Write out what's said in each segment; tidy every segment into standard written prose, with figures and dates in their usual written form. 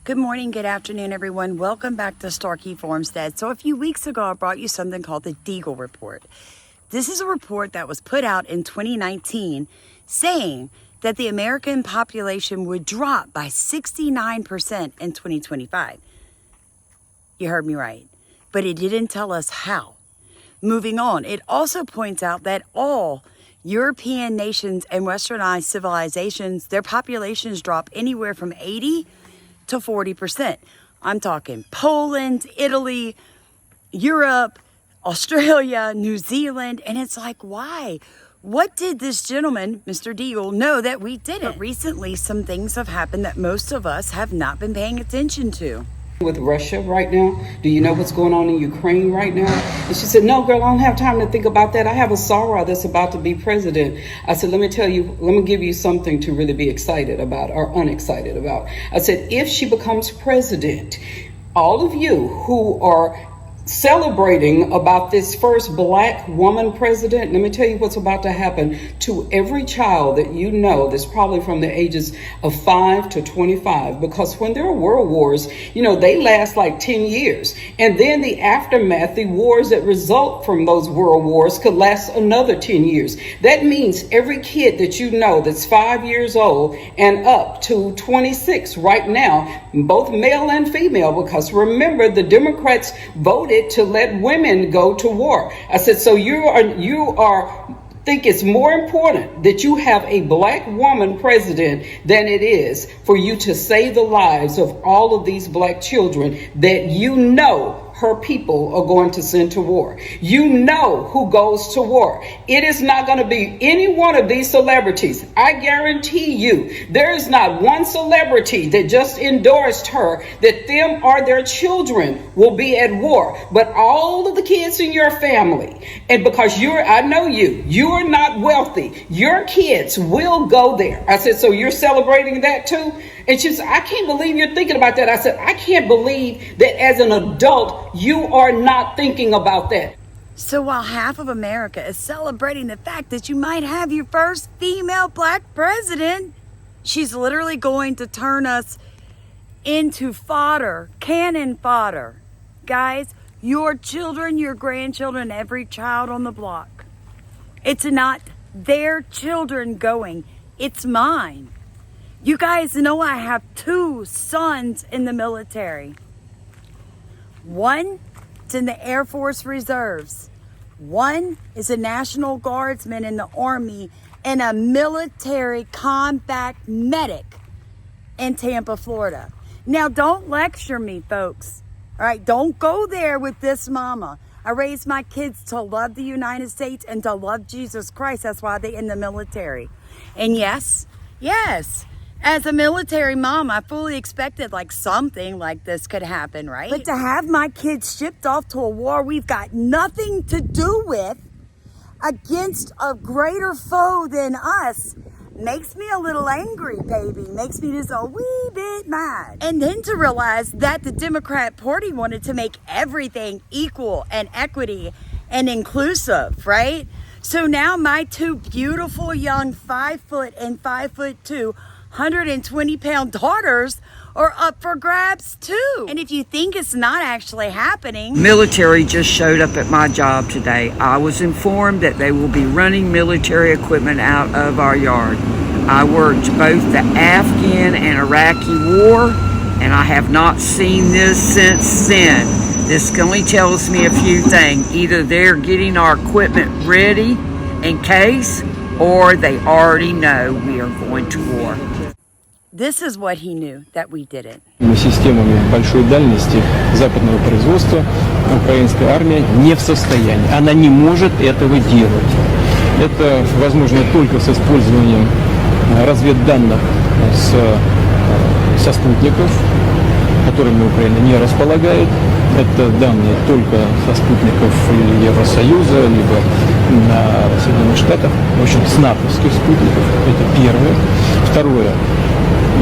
Good morning, good afternoon, everyone. Welcome back to Starkey Farmstead. So a few weeks ago, I brought you something called the Deagle report. This is a report that was put out in 2019 saying that the American population would drop by 69% in 2025. You heard me right, but it didn't tell us how. Moving on, it also points out that all European nations and westernized civilizations, their populations drop anywhere from 80 to 40%. I'm talking Poland, Italy, Europe, Australia, New Zealand, and it's like, why? What did this gentleman, Mr. Deagle, know that we didn't? But recently, some things have happened that most of us have not been paying attention to. With Russia right now? Do you know what's going on in Ukraine right now? And she said, no, girl, I don't have time to think about that. I have a sorrow that's about to be president. I said, let me give you something to really be excited about or unexcited about. I said, if she becomes president, all of you who are celebrating about this first black woman president, let me tell you what's about to happen to every child that you know that's probably from the ages of 5 to 25, because when there are world wars, they last like 10 years, and then the aftermath, the wars that result from those world wars could last another 10 years. That means every kid that you know that's 5 years old and up to 26 right now, both male and female, because remember, the Democrats voted to let women go to war. I said, so you think it's more important that you have a black woman president than it is for you to save the lives of all of these black children that her people are going to send to war. You know who goes to war. It is not going to be any one of these celebrities. I guarantee you, there is not one celebrity that just endorsed her that them or their children will be at war. But all of the kids in your family, and because I know you are not wealthy, your kids will go there. I said, so you're celebrating that too? And she said, I can't believe you're thinking about that. I said, I can't believe that as an adult, you are not thinking about that. So while half of America is celebrating the fact that you might have your first female black president, she's literally going to turn us into fodder, cannon fodder. Guys, your children, your grandchildren, every child on the block. It's not their children going, it's mine. You guys know I have 2 sons in the military. One is in the Air Force Reserves. One is a National Guardsman in the Army and a military combat medic in Tampa, Florida. Now, don't lecture me, folks. All right, don't go there with this mama. I raised my kids to love the United States and to love Jesus Christ. That's why they're in the military. And yes, as a military mom, I fully expected something like this could happen, right? But to have my kids shipped off to a war we've got nothing to do with against a greater foe than us makes me a little angry, baby. Makes me just a wee bit mad. And then to realize that the Democrat Party wanted to make everything equal and equity and inclusive, right? So now my 2 beautiful young 5 foot and 5'2" 120-pound daughters are up for grabs too. And if you think it's not actually happening, military just showed up at my job today. I was informed that they will be running military equipment out of our yard. I worked both the Afghan and Iraqi war, and I have not seen this since then. This only tells me a few things. Either they're getting our equipment ready in case, or they already know we are going to war. This is what he knew, that we didn't. Системами большой дальности западного производства украинская армия не в состоянии. Она не может этого делать. Это возможно только с использованием разведданных со спутников, которыми Украина не располагает. Это данные только со спутников Евросоюза, либо на Соединенных Штатах, в общем, с натовских спутников. Это первое. Второе,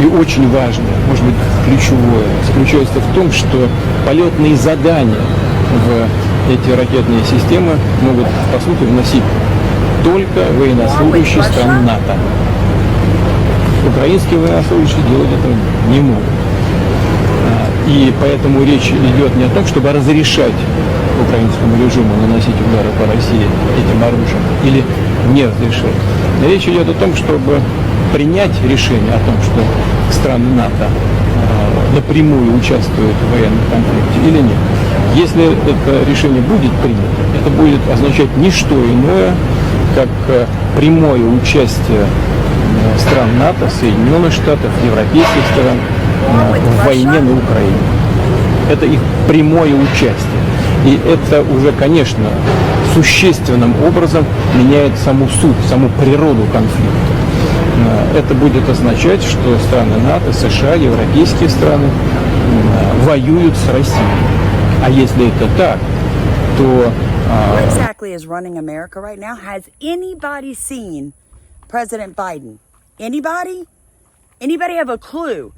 и очень важное, может быть, ключевое, заключается в том, что полетные задания в эти ракетные системы могут, по сути, вносить только военнослужащие стран НАТО. Украинские военнослужащие делать этого не могут. И поэтому речь идет не о том, чтобы разрешать украинскому режиму наносить удары по России этим оружием или не разрешать. Речь идет о том, чтобы принять решение о том, что страны НАТО напрямую участвуют в военном конфликте или нет. Если это решение будет принято, это будет означать не что иное, как прямое участие стран НАТО, Соединенных Штатов, европейских стран в войне на Украине. Это их прямое участие. И это уже, конечно, существенным образом меняет саму суть, саму природу конфликта. Это будет означать, что страны НАТО, США, европейские страны воюют с Россией. А если это так, то... What exactly is running America right now? Has anybody seen President Biden? Anybody? Anybody have a clue?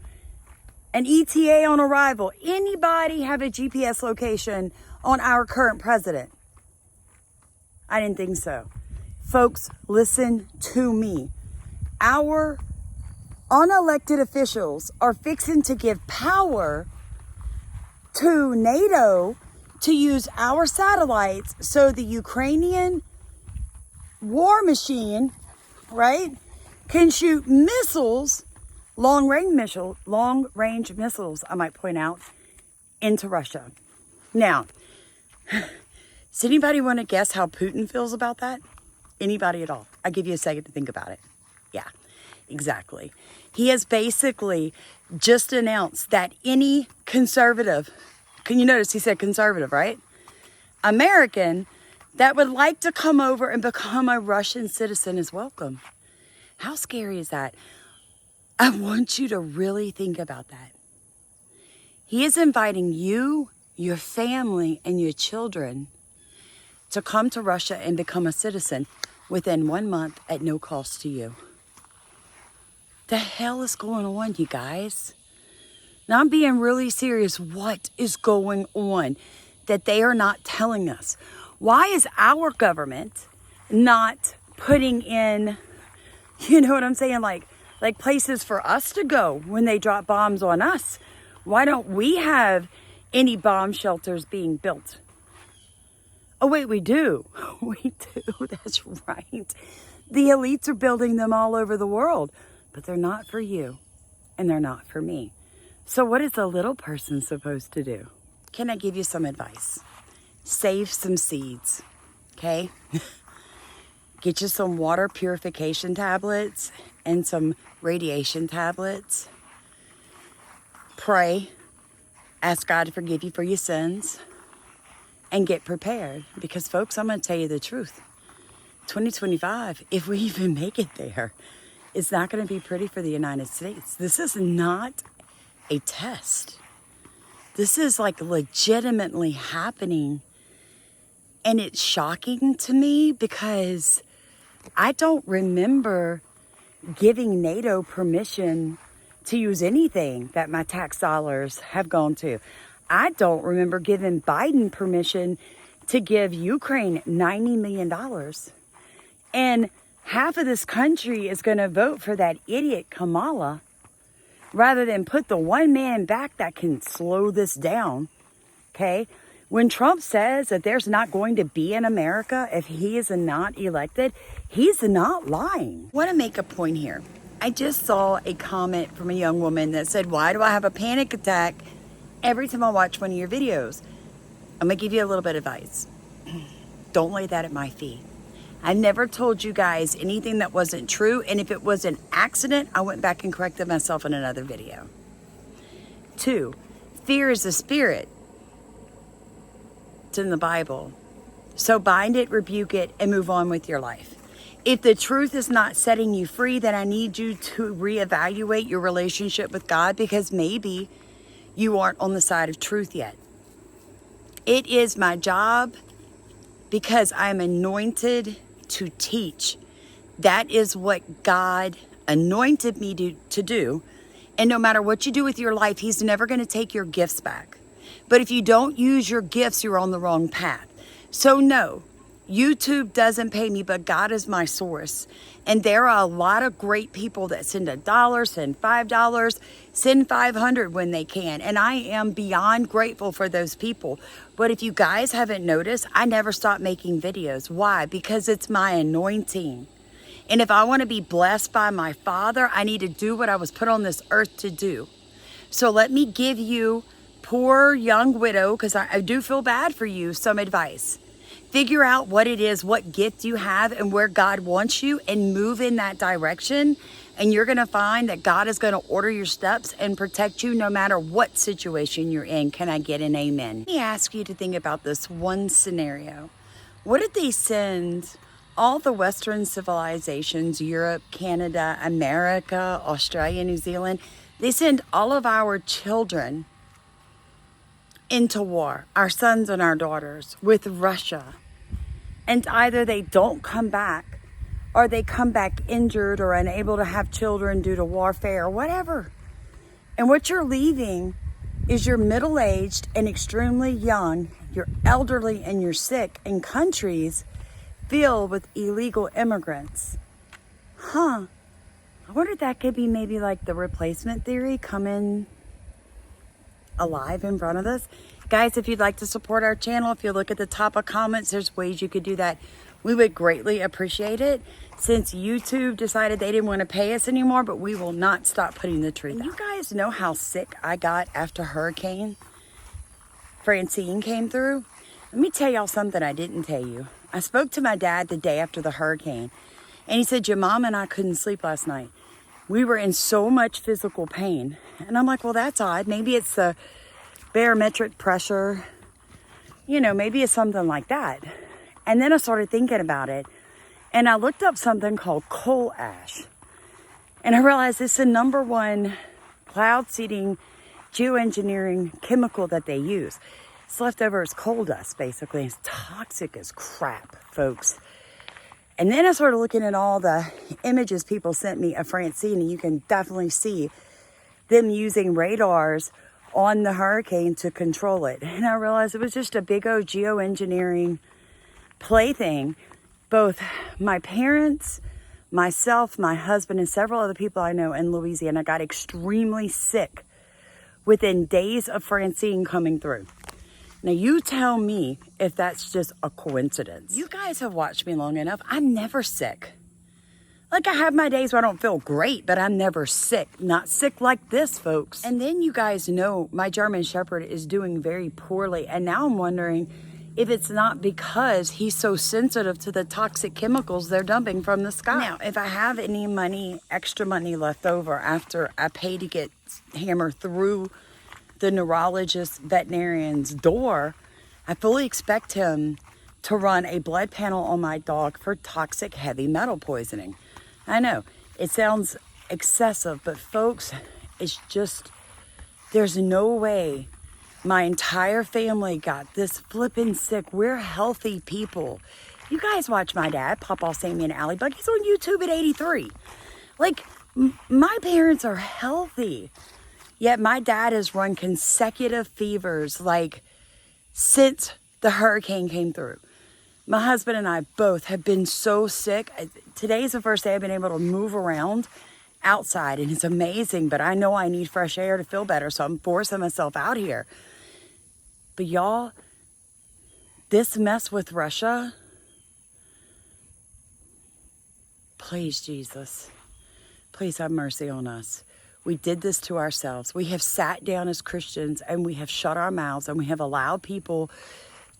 An ETA on arrival? Anybody have a GPS location on our current president? I didn't think so. Folks, listen to me. Our unelected officials are fixing to give power to NATO to use our satellites so the Ukrainian war machine, right, can shoot missiles, long-range missiles, I might point out, into Russia. Now, does anybody want to guess how Putin feels about that? Anybody at all? I'll give you a second to think about it. Yeah, exactly. He has basically just announced that any conservative, can you notice he said conservative, right? American that would like to come over and become a Russian citizen is welcome. How scary is that? I want you to really think about that. He is inviting you, your family, and your children to come to Russia and become a citizen within 1 month at no cost to you. The hell is going on, you guys? Now, I'm being really serious. What is going on that they are not telling us? Why is our government not putting in, you know what I'm saying, like places for us to go when they drop bombs on us? Why don't we have any bomb shelters being built? Oh, wait, we do. We do. That's right. The elites are building them all over the world, but they're not for you and they're not for me. So what is a little person supposed to do? Can I give you some advice? Save some seeds, okay? Get you some water purification tablets and some radiation tablets. Pray. Ask God to forgive you for your sins. And get prepared. Because, folks, I'm going to tell you the truth. 2025, if we even make it there, it's not going to be pretty for the United States. This is not a test. This is like legitimately happening. And it's shocking to me because I don't remember giving NATO permission to use anything that my tax dollars have gone to. I don't remember giving Biden permission to give Ukraine $90 million. And half of this country is going to vote for that idiot Kamala rather than put the one man back that can slow this down. Okay? When Trump says that there's not going to be an America if he is not elected, he's not lying. I want to make a point here. I just saw a comment from a young woman that said, why do I have a panic attack every time I watch one of your videos? I'm going to give you a little bit of advice. Don't lay that at my feet. I never told you guys anything that wasn't true. And if it was an accident, I went back and corrected myself in another video. 2, fear is a spirit. It's in the Bible. So bind it, rebuke it, and move on with your life. If the truth is not setting you free, then I need you to reevaluate your relationship with God because maybe you aren't on the side of truth yet. It is my job because I'm anointed to teach. That is what God anointed me to do. And no matter what you do with your life, He's never going to take your gifts back. But if you don't use your gifts, you're on the wrong path. So no, YouTube doesn't pay me, but God is my source. And there are a lot of great people that send $1, send $5, send $500 when they can. And I am beyond grateful for those people. But if you guys haven't noticed, I never stop making videos. Why? Because it's my anointing. And if I want to be blessed by my Father, I need to do what I was put on this earth to do. So let me give you, poor young widow, because I do feel bad for you, some advice. Figure out what it is, what gift you have, and where God wants you, and move in that direction. And you're going to find that God is going to order your steps and protect you no matter what situation you're in. Can I get an amen? Let me ask you to think about this one scenario. What if they send all the Western civilizations, Europe, Canada, America, Australia, New Zealand, they send all of our children into war, our sons and our daughters, with Russia? And either they don't come back, or they come back injured or unable to have children due to warfare or whatever. And what you're leaving is you're middle-aged and extremely young, you're elderly and you're sick in countries filled with illegal immigrants. I wonder if that could be maybe like the replacement theory coming alive in front of us. Guys, if you'd like to support our channel, if you look at the top of comments, there's ways you could do that. We would greatly appreciate it, since YouTube decided they didn't want to pay us anymore, but we will not stop putting the truth out. You guys know how sick I got after Hurricane Francine came through? Let me tell y'all something I didn't tell you. I spoke to my dad the day after the hurricane, and he said, your mom and I couldn't sleep last night. We were in so much physical pain. And I'm like, well, that's odd. Maybe it's the barometric pressure. You know, maybe it's something like that. And then I started thinking about it, and I looked up something called coal ash. And I realized it's the #1 cloud seeding geoengineering chemical that they use. It's left over as coal dust, basically. It's toxic as crap, folks. And then I started looking at all the images people sent me of Francine, and you can definitely see them using radars on the hurricane to control it. And I realized it was just a big old geoengineering plaything. Both my parents, myself, my husband, and several other people I know in Louisiana got extremely sick within days of Francine coming through. Now, you tell me if that's just a coincidence. You guys have watched me long enough. I'm never sick. Like, I have my days where I don't feel great, but I'm never sick. Not sick like this, folks. And then you guys know my German Shepherd is doing very poorly. And now I'm wondering if it's not because he's so sensitive to the toxic chemicals they're dumping from the sky. Now, if I have any money, extra money left over after I pay to get Hammer through the neurologist veterinarian's door, I fully expect him to run a blood panel on my dog for toxic heavy metal poisoning. I know it sounds excessive, but folks, it's just, there's no way my entire family got this flippin' sick. We're healthy people. You guys watch my dad, Papa Sammy and Allie Bug. He's on YouTube at 83. Like, my parents are healthy. Yet my dad has run consecutive fevers, like, since the hurricane came through. My husband and I both have been so sick. Today's the first day I've been able to move around outside, and it's amazing, but I know I need fresh air to feel better, so I'm forcing myself out here. But y'all, this mess with Russia, please, Jesus, please have mercy on us. We did this to ourselves. We have sat down as Christians, and we have shut our mouths, and we have allowed people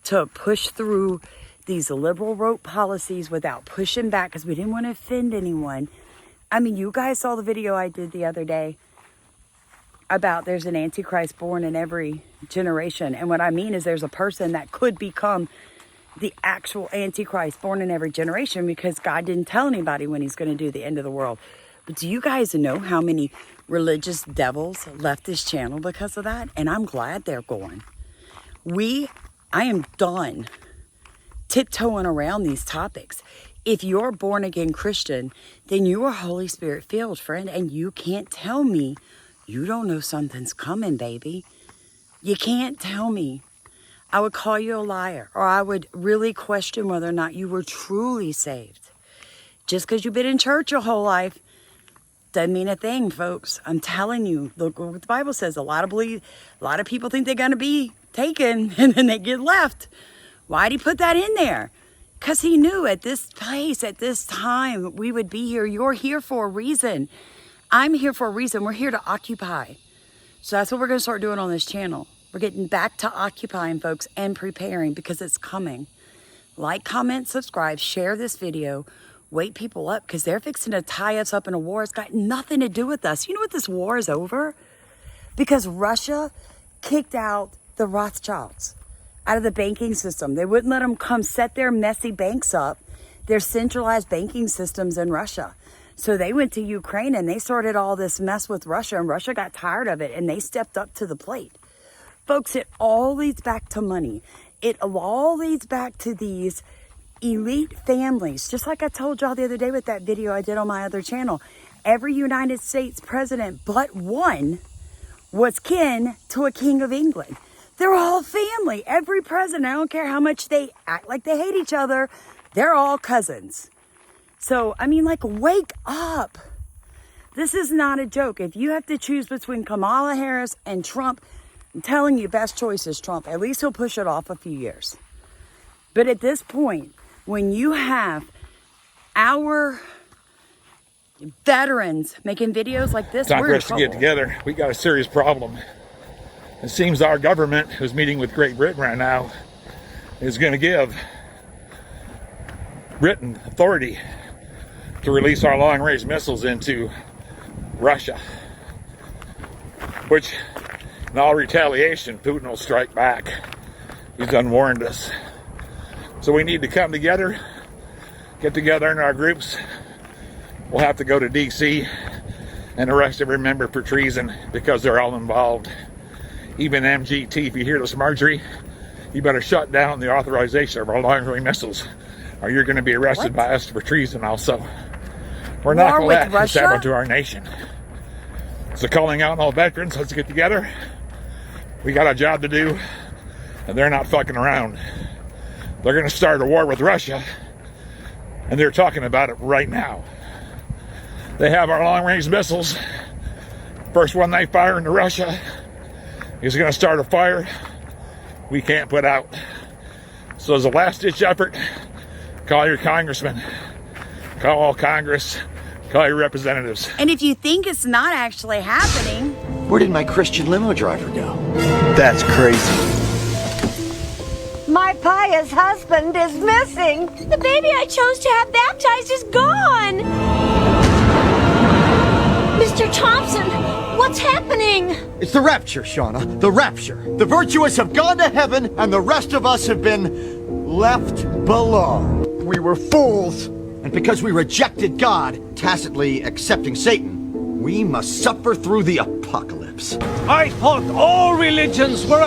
to push through these liberal rote policies without pushing back because we didn't want to offend anyone. I mean, you guys saw the video I did the other day about there's an Antichrist born in every generation. And what I mean is there's a person that could become the actual Antichrist born in every generation because God didn't tell anybody when he's going to do the end of the world. But do you guys know how many religious devils left this channel because of that? And I'm glad they're gone. I am done tiptoeing around these topics. If you're a born again Christian, then you are Holy Spirit filled, friend, and you can't tell me you don't know something's coming, baby. You can't tell me. I would call you a liar, or I would really question whether or not you were truly saved. Just because you've been in church your whole life doesn't mean a thing, folks. I'm telling you, look what the Bible says. A lot of people think they're going to be taken and then they get left. Why'd he put that in there? Because he knew at this place, at this time, we would be here. You're here for a reason. I'm here for a reason. We're here to occupy. So that's what we're going to start doing on this channel. We're getting back to occupying, folks, and preparing because it's coming. Like, comment, subscribe, share this video. Wake people up because they're fixing to tie us up in a war. It's got nothing to do with us. You know what this war is over? Because Russia kicked out the Rothschilds out of the banking system. They wouldn't let them come set their messy banks up, their centralized banking systems in Russia. So they went to Ukraine and they started all this mess with Russia, and Russia got tired of it and they stepped up to the plate. Folks, it all leads back to money. It all leads back to these elite families. Just like I told y'all the other day with that video I did on my other channel. Every United States president but one was kin to a king of England. They're all family. Every president, I don't care how much they act like they hate each other, they're all cousins. So, I mean, like, wake up. This is not a joke. If you have to choose between Kamala Harris and Trump, I'm telling you, best choice is Trump. At least he'll push it off a few years. But at this point, when you have our veterans making videos like this, time we're for in us to trouble. get together. We got a serious problem. It seems our government, who's meeting with Great Britain right now, is going to give Britain authority to release our long-range missiles into Russia, which, in all retaliation, Putin will strike back. He's unwarned us. So we need to come together, get together in our groups. We'll have to go to D.C. and arrest every member for treason because they're all involved. Even MGT, if you hear this, Marjorie, you better shut down the authorization of our long-range missiles, or you're going to be arrested by us for treason also. We're not going to let this happen to our nation. So calling out all veterans, let's get together. We got a job to do, and they're not fucking around. They're going to start a war with Russia, and they're talking about it right now. They have our long-range missiles. First one they fire into Russia is going to start a fire we can't put out. So as a last-ditch effort, call your congressman, call all Congress, call your representatives. And if you think it's not actually happening... Where did my Christian limo driver go? That's crazy. My pious husband is missing. The baby I chose to have baptized is gone. Mr. Thompson, what's happening? It's the rapture, Shauna. The rapture. The virtuous have gone to heaven, and the rest of us have been left below. We were fools, and because we rejected God, tacitly accepting Satan, we must suffer through the apocalypse. I thought all religions were